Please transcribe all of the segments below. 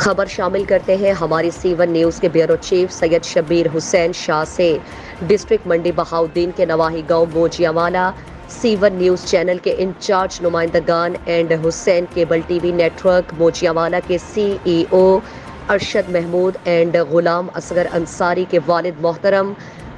خبر شامل کرتے ہیں ہماری C1 نیوز کے بیورو چیف سید شبیر حسین شاہ سے۔ ڈسٹرکٹ منڈی بہاؤالدین کے نواحی گاؤں موجیاوالا C1 نیوز چینل کے انچارج نمائندگان and Hussain cable T V network Mojiawala کے CEO ارشد محمود اینڈ غلام اصغر انصاری کے والد محترم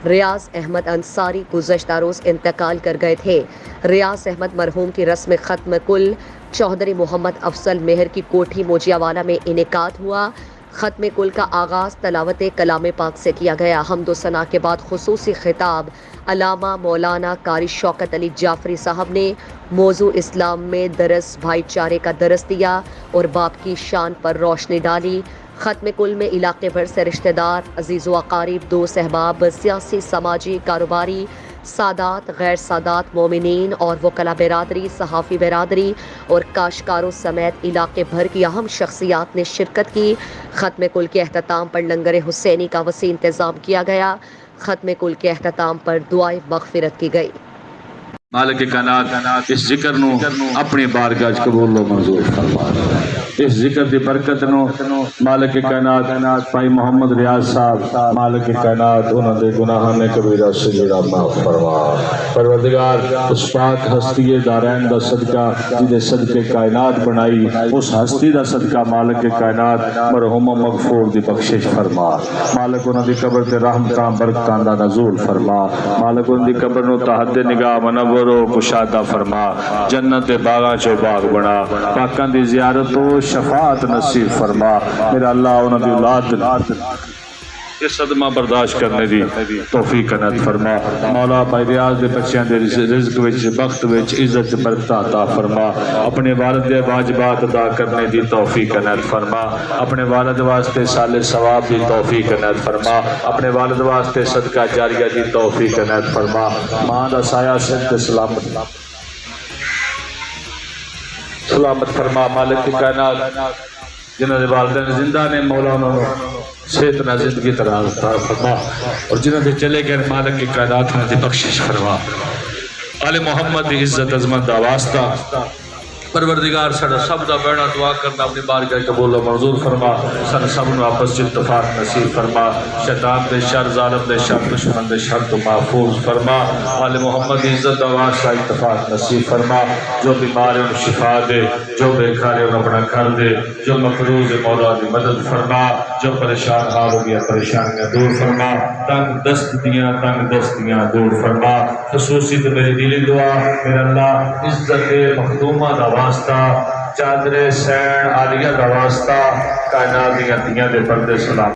ریاض احمد انصاری گزشتہ روز انتقال کر گئے تھے۔ ریاض احمد مرحوم کی رسم ختم کل چوہدری محمد افضل مہر کی کوٹھی موجیاوالا میں انعقاد ہوا۔ ختم کل کا آغاز تلاوت کلام پاک سے کیا گیا۔ حمد و ثنا کے بعد خصوصی خطاب علامہ مولانا قاری شوکت علی جعفری صاحب نے موضوع اسلام میں درس بھائی چارے کا درس دیا اور باپ کی شان پر روشنی ڈالی۔ ختم کل میں علاقے بھر سے رشتہ دار، عزیز و اقارب، دوست احباب، سیاسی، سماجی، کاروباری، سادات، غیر سادات، مومنین اور وکلاء برادری، صحافی برادری اور کاشتکاروں سمیت علاقے بھر کی اہم شخصیات نے شرکت کی۔ ختم کل کے اختتام پر لنگر حسینی کا وسیع انتظام کیا گیا۔ ختم کل کے اختتام پر دعائے مغفرت کی گئی۔ مالک کائنات اس ذکر نو اپنی بارگاہ وچ قبول و منظور فرما۔ اس ذکر دی برکت نو مالک کائنات بھائی محمد ریاض صاحب مالک کائنات انہاں دے گناہاں نے کبیرہ صغیرہ معاف فرما۔ پروردگار اس پاک ہستی دارین دا صدقہ جدے صدقے کائنات بنائی، اس ہستی دا صدقہ مالک کائنات مرحوم مغفور دی بخشش فرما۔ مالک انہاں دی قبر تے رحمتاں برکتاں دا نزول فرما۔ مالک انہاں دی قبر نو تحت نگاہ منور و کشادہ فرما۔ جنت باغاں چو باغ بنا۔ پاکاں دی زیارت و شفاعت نصیب فرما۔ میرا اللہ انہاں دی اولاد یہ صدمہ برداشت کرنے دی توفیق عنایت فرما۔ مولا بھائی ریاض دے بچیاں دے رزق وچ بخت وچ عزت برکت عطا فرما۔ اپنے والد دے واجبات ادا کرنے دی توفیق عنایت فرما۔ اپنے والد واسطے صالح ثواب دی توفیق عنایت فرما۔ اپنے والد واسطے صدقہ جاریہ دی توفیق عنایت فرما۔ ماں دا سایہ سر تے سلامت فرما۔ مالک کی کائنات جنہاں دے والدین زندہ نے مولا انہوں صحت نہ زندگی طرح فرما، اور جنہاں دے چلے گئے مالک کی کائنات انہاں دی بخشش فرما۔ آل محمد دی عزت عظمت دا واسطہ پروردگار سڑا سب دا بیڑا دعا کرنا اپنی بارگاہ قبول و منظور فرما۔ سن سب نو آپس اتفاق نصیب فرما۔ شیطان دے شر، ظالم دے شر، دشمن دے شر تو محفوظ فرما۔ آل محمد دی عزت دا واسطہ اتفاق نصیب فرما۔ جو بیمار ہیں ان شفا دے، جو بیکار ہیں ان اپنا کر دے، جو مقروض مولا دی مدد فرما، جو پریشان حال ہو گیا پریشانیاں دور فرما، تنگ دستیاں دور فرما۔ خصوصی تو میری دلی دعا میرا اللہ عزت مخدومہ دا واسطہ، چادر سین عالیہ دا واسطہ، کائنات دیاں دے پردے سلام